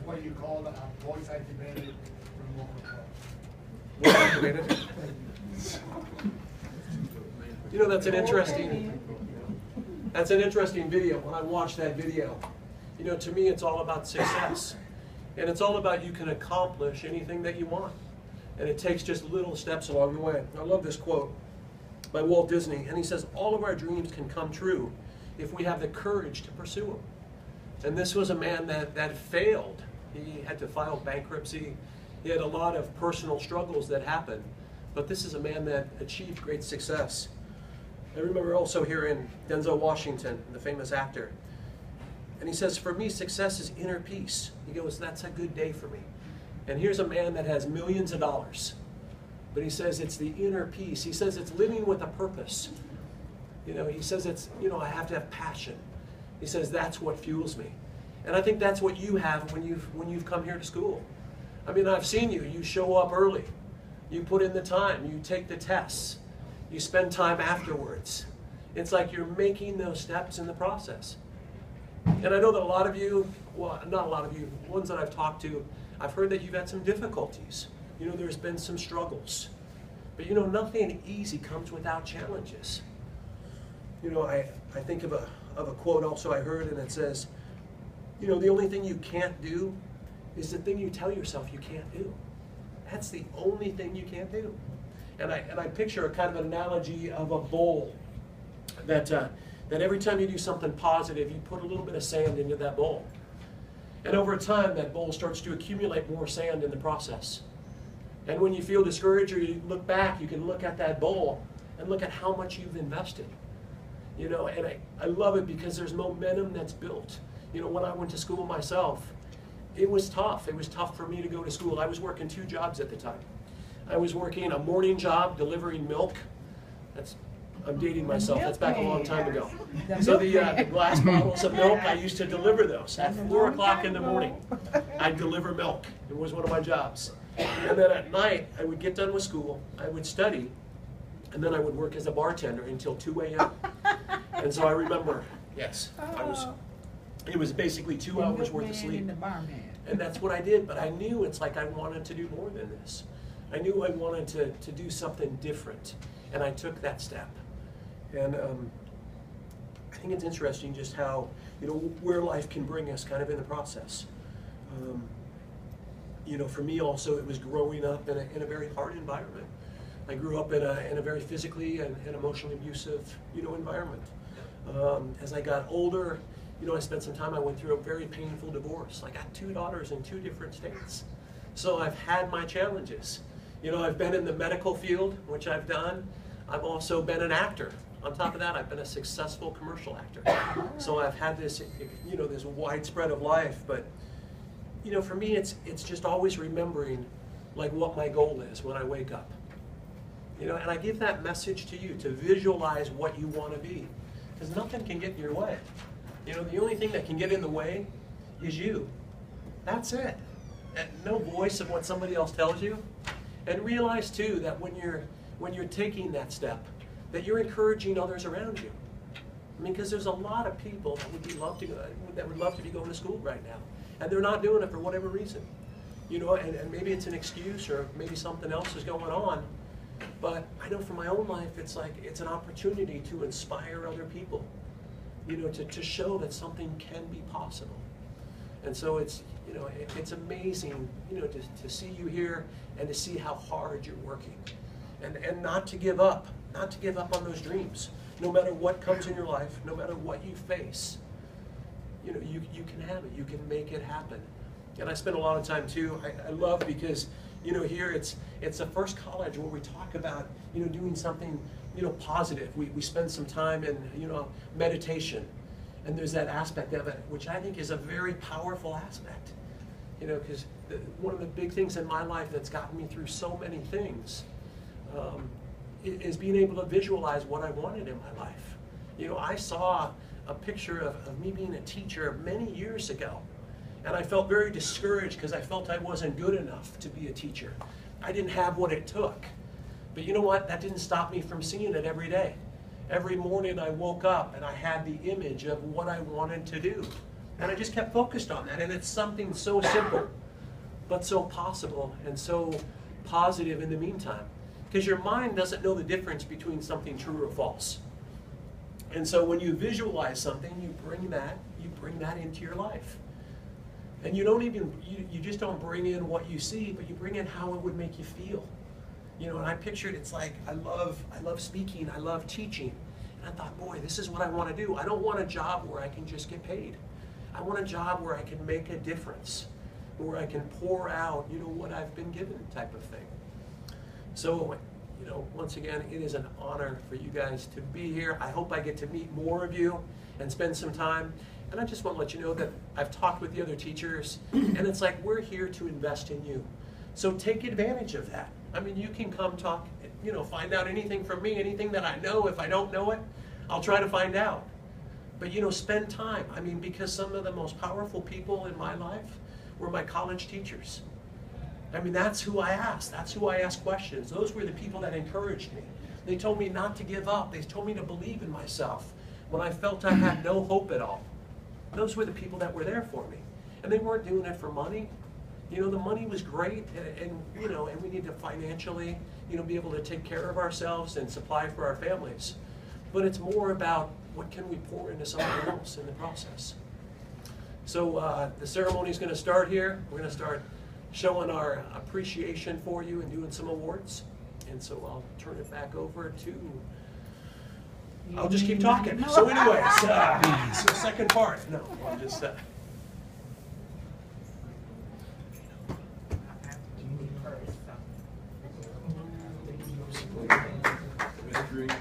what you call a voice activated remote control. Voice activated? You know, that's an interesting video. When I watched that video, you know, to me it's all about success. And it's all about you can accomplish anything that you want. And it takes just little steps along the way. I love this quote by Walt Disney, and he says, all of our dreams can come true if we have the courage to pursue them. And this was a man that failed. He had to file bankruptcy. He had a lot of personal struggles that happened. But this is a man that achieved great success. I remember also hearing Denzel Washington, the famous actor, and he says, for me, success is inner peace. He goes, that's a good day for me. And here's a man that has millions of dollars, but he says it's the inner peace. He says it's living with a purpose. You know, he says it's, you know, I have to have passion. He says that's what fuels me. And I think that's what you have when you've come here to school. I mean, I've seen you. You show up early. You put in the time. You take the tests. You spend time afterwards. It's like you're making those steps in the process. And I know that a lot of you, well, not a lot of you, ones that I've talked to, I've heard that you've had some difficulties. You know, there's been some struggles. But you know, nothing easy comes without challenges. You know, I think of a quote also I heard, and it says, you know, the only thing you can't do is the thing you tell yourself you can't do. That's the only thing you can't do. And I picture a kind of an analogy of a bowl that every time you do something positive, you put a little bit of sand into that bowl. And over time, that bowl starts to accumulate more sand in the process. And when you feel discouraged or you look back, you can look at that bowl and look at how much you've invested. You know, and I love it because there's momentum that's built. You know, when I went to school myself, it was tough. It was tough for me to go to school. I was working 2 jobs at the time. I was working a morning job delivering milk. I'm dating myself. That's back a long time ago. So the glass bottles of milk, I used to deliver those at 4 o'clock in the morning. I'd deliver milk. It was one of my jobs. And then at night, I would get done with school. I would study. And then I would work as a bartender until 2 a.m. And so I remember, yes, it was basically 2 hours worth of sleep. And that's what I did. But I knew it's like I wanted to do more than this. I knew I wanted to do something different. And I took that step. And I think it's interesting just how, you know, where life can bring us kind of in the process. You know, for me also, it was growing up in a very hard environment. I grew up in a very physically and emotionally abusive, you know, environment. As I got older, you know, I spent some time, I went through a very painful divorce. I got 2 daughters in 2 different states. So I've had my challenges. You know, I've been in the medical field, which I've done. I've also been an actor. On top of that, I've been a successful commercial actor. So I've had this, you know, this widespread of life. But, you know, for me, it's just always remembering, like, what my goal is when I wake up. You know, and I give that message to you to visualize what you want to be. Because nothing can get in your way. You know, the only thing that can get in the way is you. That's it. And no voice of what somebody else tells you. And realize, too, that when you're taking that step, that you're encouraging others around you. I mean, because there's a lot of people that would love to be going to school right now, and they're not doing it for whatever reason. You know, and maybe it's an excuse, or maybe something else is going on. But I know from my own life, it's like it's an opportunity to inspire other people. You know, to show that something can be possible. And so it's, you know, it's amazing, you know, to see you here and to see how hard you're working, and not to give up. Not to give up on those dreams. No matter what comes in your life, no matter what you face, you know, you can have it. You can make it happen. And I spend a lot of time too. I love because, you know, here it's the first college where we talk about, you know, doing something, you know, positive. We spend some time in, you know, meditation, and there's that aspect of it, which I think is a very powerful aspect. You know, because one of the big things in my life that's gotten me through so many things. Is being able to visualize what I wanted in my life. You know, I saw a picture of me being a teacher many years ago, and I felt very discouraged because I felt I wasn't good enough to be a teacher. I didn't have what it took. But you know what? That didn't stop me from seeing it every day. Every morning I woke up and I had the image of what I wanted to do. And I just kept focused on that. And it's something so simple, but so possible and so positive in the meantime. Because your mind doesn't know the difference between something true or false. And so when you visualize something, you bring that into your life. And you don't even, you just don't bring in what you see, but you bring in how it would make you feel. You know, and I pictured, it's like, I love speaking, I love teaching. And I thought, boy, this is what I want to do. I don't want a job where I can just get paid. I want a job where I can make a difference, where I can pour out, you know, what I've been given type of thing. So, you know, once again, it is an honor for you guys to be here. I hope I get to meet more of you and spend some time. And I just want to let you know that I've talked with the other teachers, and it's like we're here to invest in you. So take advantage of that. I mean, you can come talk, you know, find out anything from me, anything that I know. If I don't know it, I'll try to find out. But, you know, spend time. I mean, because some of the most powerful people in my life were my college teachers. I mean, that's who I asked. That's who I asked questions. Those were the people that encouraged me. They told me not to give up. They told me to believe in myself when I felt I had no hope at all. Those were the people that were there for me. And they weren't doing it for money. You know, the money was great, and you know, and we need to financially, you know, be able to take care of ourselves and supply for our families. But it's more about what can we pour into someone else in the process. So the ceremony is going to start here. We're going to start showing our appreciation for you and doing some awards. And so I'll turn it back over to, I'll just keep talking. So anyways, so second part. No, I'm just... Drink.